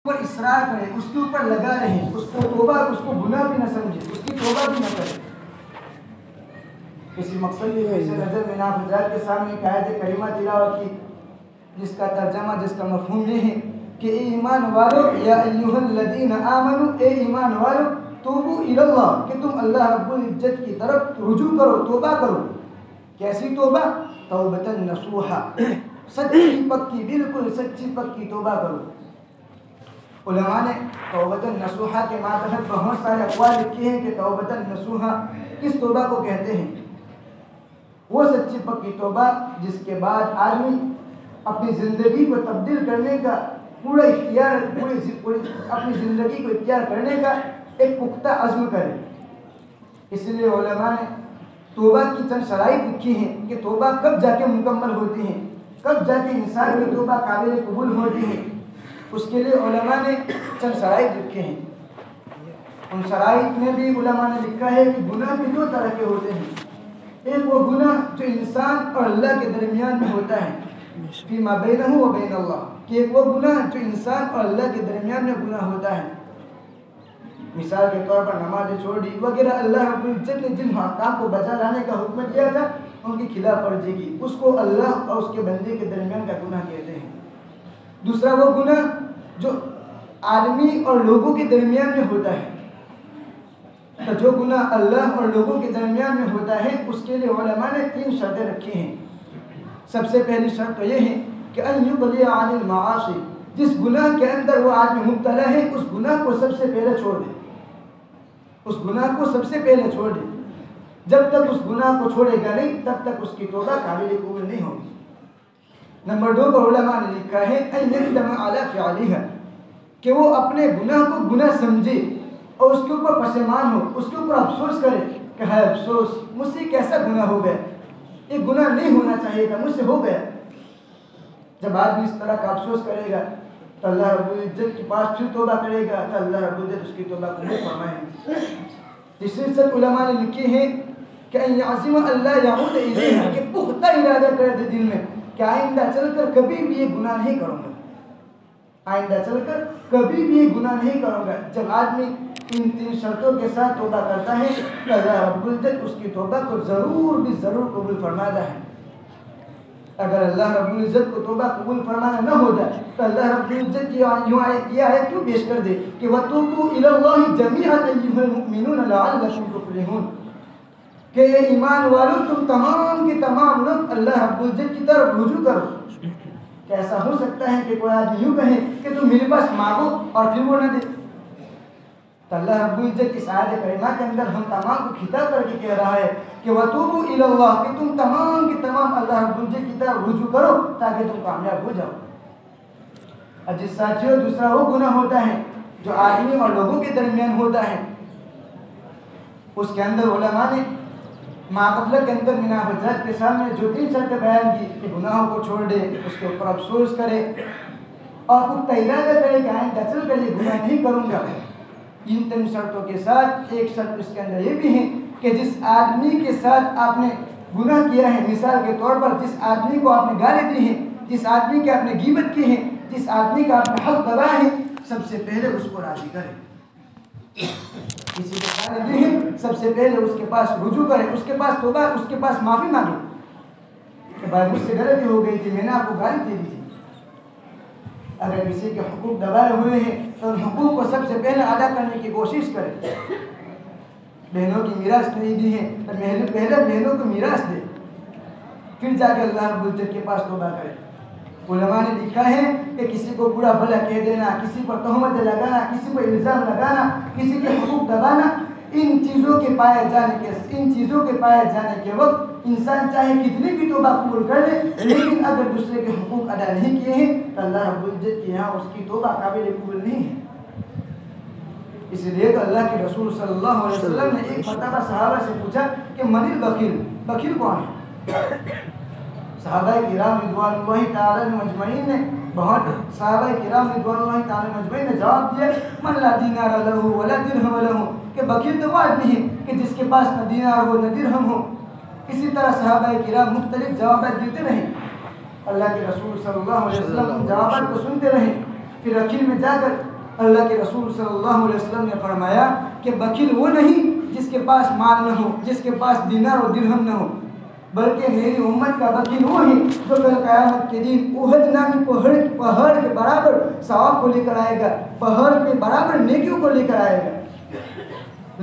پر اصرار کرے، اس کے اوپر لگا رہے، اس کو توبہ، اس کو گناہ بھی نہ سمجھے، اس کی توبہ بھی نہ کرے۔ کسی مقصد کی پیش نظر میں آپ حضرات کے سامنے ایک آیت کریمہ تلاوت کی، جس کا ترجمہ، جس کا مفہوم یہ ہے کہ اے ایمان والو، یا ایھا الذین آمنو، اے ایمان والو، توبو الی اللہ، کہ تم اللہ رب العزت کی طرف رجوع کرو، توبہ کرو۔ کیسی توبہ؟ توبۃ نصوحا، سچی پکی، بالکل سچی پکی توبہ کرو۔ علماء نے توبۃ نصوحا کے ماتحت بہت سارے اقوال لکھے ہیں کہ توبۃ نصوحا کس توبہ کو کہتے ہیں۔ وہ سچی پکی توبہ جس کے بعد آدمی اپنی زندگی کو تبدیل کرنے کا پورا اختیار، اپنی زندگی کو اختیار کرنے کا ایک پختہ عزم کرے۔ اس لیے علماء نے توبہ کی چند شرائط لکھی ہیں کہ توبہ کب جا کے مکمل ہوتی ہیں، کب جا کے انسان کی توبہ قابل قبول ہوتی ہے۔ اس کے لیے علماء نے چند شرائط لکھے ہیں۔ ان شرائط میں بھی علماء نے لکھا ہے کہ گناہ بھی دو طرح کے ہوتے ہیں۔ ایک وہ گناہ جو انسان اور اللہ کے درمیان میں ہوتا ہے، فیما بینہ و بین اللہ، کہ ایک وہ گناہ جو انسان اور اللہ کے درمیان میں گناہ ہوتا ہے۔ مثال کے طور پر نماز چھوڑی وغیرہ، اللہ رب العزت نے جن احکام کو بجا لانے کا حکم دیا تھا ان کی خلاف ورزی کی، اس کو اللہ اور اس کے بندے کے درمیان کا گناہ کہتے ہیں۔ دوسرا وہ گناہ جو آدمی اور لوگوں کے درمیان میں ہوتا ہے۔ تو جو گناہ اللہ اور لوگوں کے درمیان میں ہوتا ہے، اس کے لیے علماء نے 3 شرطیں رکھی ہیں۔ سب سے پہلی شرط تو یہ ہے کہ ان یقلع عن المعاصی، جس گناہ کے اندر وہ آدمی مبتلا ہے، اس گناہ کو سب سے پہلے چھوڑ دے، اس گناہ کو سب سے پہلے چھوڑ دے۔ جب تک اس گناہ کو چھوڑے گا نہیں، تب تک اس کی توبہ قابل قبول نہیں ہوگی۔ نمبر 2 پر علماء نے لکھا ہے ان یندم علی فعلها، کہ وہ اپنے گناہ کو گناہ سمجھے اور اس کے اوپر پشیمان ہو، اس کے اوپر افسوس کرے کہ ہے افسوس، مجھ سے کیسا گناہ ہو گیا، یہ گناہ نہیں ہونا چاہیے تھا، مجھ سے ہو گیا۔ جب آدمی اس طرح کا افسوس کرے گا تو اللہ رب العزت کے پاس پھر توبہ کرے گا تو اللہ رب العزت اس کی توبہ قبول فرمائے۔ تیسری شرط علماء نے لکھی ہے کہ ان یعزم اللہ یعود الیہا، کہ پختہ ارادہ کر دے دل میں کہ آئندہ چل کر کبھی بھی یہ گناہ نہیں کروں گا، آئندہ چل کر کبھی بھی یہ گناہ نہیں کروں گا۔ جب آدمی ان 3 شرطوں کے ساتھ توبہ کرتا ہے تو اللہ رب العزت اس کی توبہ کو ضرور بھی ضرور قبول فرماتا ہے۔ اگر اللہ رب العزت کو توبہ قبول فرمانا نہ ہو جائے تو اللہ رب العزت یہ آیت کیوں پیش کر دے کہ وَتُوبُوا إِلَى اللَّهِ جَمِيعًا أَيُّهَا الْمُؤْمِنُونَ لَعَلَّكُمْ تُفْلِحُونَ، کہ اے ایمان والو، تم تمام کے تمام لوگ اللہ رب العزت کی طرف رجوع کرو۔ کیسا ہو سکتا ہے کہ کوئی آدمی یوں کہے کہ تم میرے پاس مانگو اور پھر وہ نہ دے؟ تو اللہ رب العزت اس آیت کریمہ کے اندر ہم تمام کو خطاب کر کے کہہ رہا ہے کہ وَتُوبُوا إِلَى اللَّهِ، کہ تم تمام کے تمام اللہ رب العزت کی طرف رجوع کرو تاکہ تم کامیاب ہو جاؤ۔ اور جس ساتھیوں دوسرا وہ گناہ ہوتا ہے جو آدمی اور لوگوں کے درمیان ہوتا ہے، اس کے اندر علماء نے ماقبلہ کے اندر مینا حضرت کے سامنے جو 3 شرطیں بیان کی کہ گناہوں کو چھوڑ دے، اس کے اوپر افسوس کرے اور پختہ ارادہ کرے کہ آئندہ چل کر یہ گناہ نہیں کروں گا۔ ان 3 شرطوں کے ساتھ ایک شرط اس کے اندر یہ بھی ہے کہ جس آدمی کے ساتھ آپ نے گناہ کیا ہے، مثال کے طور پر جس آدمی کو آپ نے گالی دی ہے، جس آدمی کی آپ نے غیبت کی ہے، جس آدمی کا آپ نے حق دبایا ہے، سب سے پہلے اس کو راضی کرے۔ کسی کو گالی دی ہے، سب سے پہلے اس کے پاس رجوع کرے، اس کے پاس توبہ، اس کے پاس معافی مانگے کہ بھائی مجھ سے غلطی ہو گئی تھی، میں نے آپ کو گالی دے دی تھی۔ اگر کسی کے حقوق دبائے ہوئے ہیں تو ان حقوق کو سب سے پہلے ادا کرنے کی کوشش کرے۔ بہنوں کی میراث نہیں دی ہے تو پہلے بہنوں کو میراث دے، پھر جا کے اللہ رب العزت کے پاس توبہ کرے۔ علماء نے لکھا ہے کہ کسی کو برا بھلا کہہ دینا، کسی پر تہمت لگانا، کسی پر الزام لگانا، کسی کے حقوق دبانا، ان چیزوں کے پائے جانے کے وقت انسان چاہے کتنی بھی توبہ قبول کر لے، لیکن اگر دوسرے کے حقوق ادا نہیں کیے ہیں تو اللہ رب العزت کے یہاں اس کی توبہ قابل قبول نہیں ہے۔ اس لیے تو اللہ کے رسول صلی اللہ علیہ وسلم نے ایک مرتبہ صحابہ سے پوچھا کہ من البخیل، بخیل کون ہے؟ صحابہ کرام رضوان اللہ تعالی مجمعین نے جواب دیا من لا دینار لہ ولا درہم لہ، کہ بخیل تو وہ آدمی ہے کہ جس کے پاس نہ دینار ہو نہ درہم ہو۔ اسی طرح صحابہ کرام مختلف جوابات دیتے رہے، اللہ کے رسول صلی اللہ علیہ وسلم ان جوابات کو سنتے رہے، پھر اخیر میں جا کر اللہ کے رسول صلی اللہ علیہ وسلم نے فرمایا کہ بخیل وہ نہیں جس کے پاس مال نہ ہو، جس کے پاس دینار و درہم نہ ہو، بلکہ میری امت کا بخیل وہ ہے جو کل قیامت کے دن احد نامی پہاڑ کے برابر ثواب کو لے کر آئے گا، پہاڑ کے برابر نیکیوں کو لے کر آئے گا۔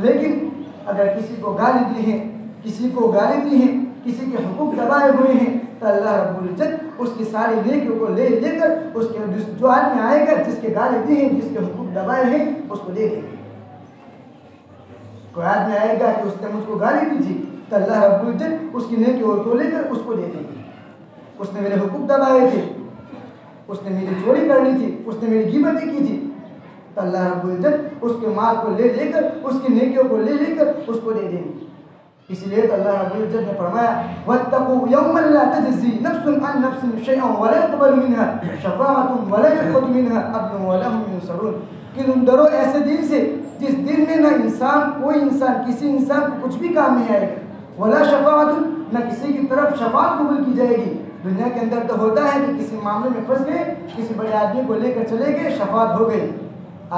لیکن اگر کسی کو گالی دی ہے، کسی کو گالی دی ہے، کسی کے حقوق دبائے ہوئے ہیں، تو اللہ رب العزت اس کی ساری نیکیوں کو لے کر اس کے جو آدمی آئے گا جس کے گالی دی ہیں، جس کے حقوق دبائے ہیں، اس کو دے دیں گے۔ کوئی آدمی آئے گا کہ اس نے مجھ کو گالی دی تھی، تو اللہ رب العزت اس کی نیکیوں کو لے کر اس کو دے دیں گے۔ اس نے میرے حقوق دبائے تھے، اس نے میری چوری کرنی تھی، اس نے میری غیبتیں کی تھی، تو اللہ رب العزت اس کے مال کو لے کر، اس کی نیکیوں کو لے کر اس کو دے دیں گے۔ اس لیے تو اللہ رب العزت نے فرمایا وَاتَّقُوا يَوْمًا لَا تَجْزِي نَفْسٌ عَن نَفْسٍ شَيْئًا وَلَا يُقْبَلُ مِنْهَا شَفَاعَةٌ وَلَا يُؤْخَذُ مِنْهَا عَدْلٌ وَلَا هُمْ يُنصَرُونَ کہ تم ڈرو ایسے دن سے جس دن میں نہ کوئی انسان کسی انسان کو کچھ بھی کام نہیں آئے گا، ولا شفاعت، نہ کسی کی طرف شفاعت قبول کی جائے گی۔ دنیا کے اندر تو ہوتا ہے کہ کسی معاملے میں پھنس گئے، کسی بڑے آدمی کو لے کر چلے گئے، شفاعت ہو گئی۔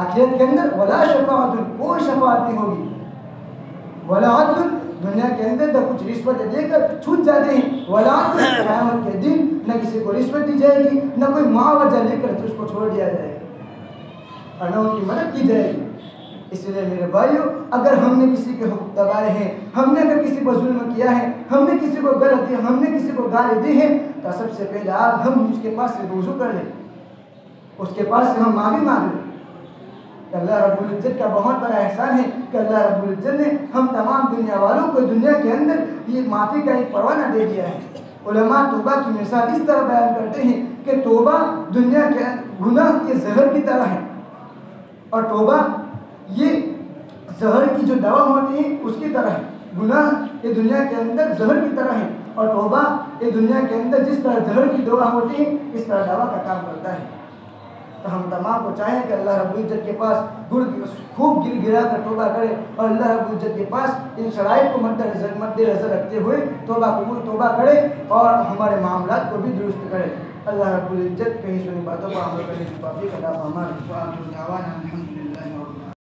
آخرت کے اندر ولا شفاعت، کوئی شفاعت نہیں ہوگی، ولا عدل، دنیا کے اندر تو کچھ رشوت دے کر چھوٹ جاتے ہیں، ولا عدل، قیامت کے دن نہ کسی کو رشوت دی جائے گی، نہ کوئی معاوضہ لے کر اس کو چھوڑ دیا جائے گا اور نہ ان کی مدد کی جائے گی۔ اس لیے میرے بھائیوں، اگر ہم نے کسی کے حقوق دبائے ہیں، ہم نے اگر کسی پر ظلم کیا ہے، ہم نے کسی کو غلط دیا، ہم نے کسی کو گالی دی ہے، تو سب سے پہلے آج ہم اس کے پاس سے رجوع کر لیں، اس کے پاس سے ہم معافی مانگ لیں۔ اللہ رب العزت کا بہت بڑا احسان ہے کہ اللہ رب العزت نے ہم تمام دنیا والوں کو دنیا کے اندر یہ معافی کا ایک پروانہ دے دیا ہے۔ علماء توبہ کی مثال اس طرح بیان کرتے ہیں کہ توبہ دنیا کے گناہ کے زہر کی طرح ہے، اور توبہ یہ زہر کی جو دوا ہوتی ہے اس کی طرح ہے۔ گناہ یہ دنیا کے اندر زہر کی طرح ہے، اور توبہ یہ دنیا کے اندر جس طرح زہر کی دوا ہوتی ہے اس طرح دوا کا کام کرتا ہے۔ تو ہم تمام کو چاہیں کہ اللہ رب العزت کے پاس خوب گر گرا کر توبہ کرے، اور اللہ رب العزت کے پاس ان شرائط کو مد نظر رکھتے ہوئے توبہ کرے اور ہمارے معاملات کو بھی درست کرے۔ اللہ رب العزت کہیں سنی باتوں کو عمل کرنے کی توفیق عطا فرمائے۔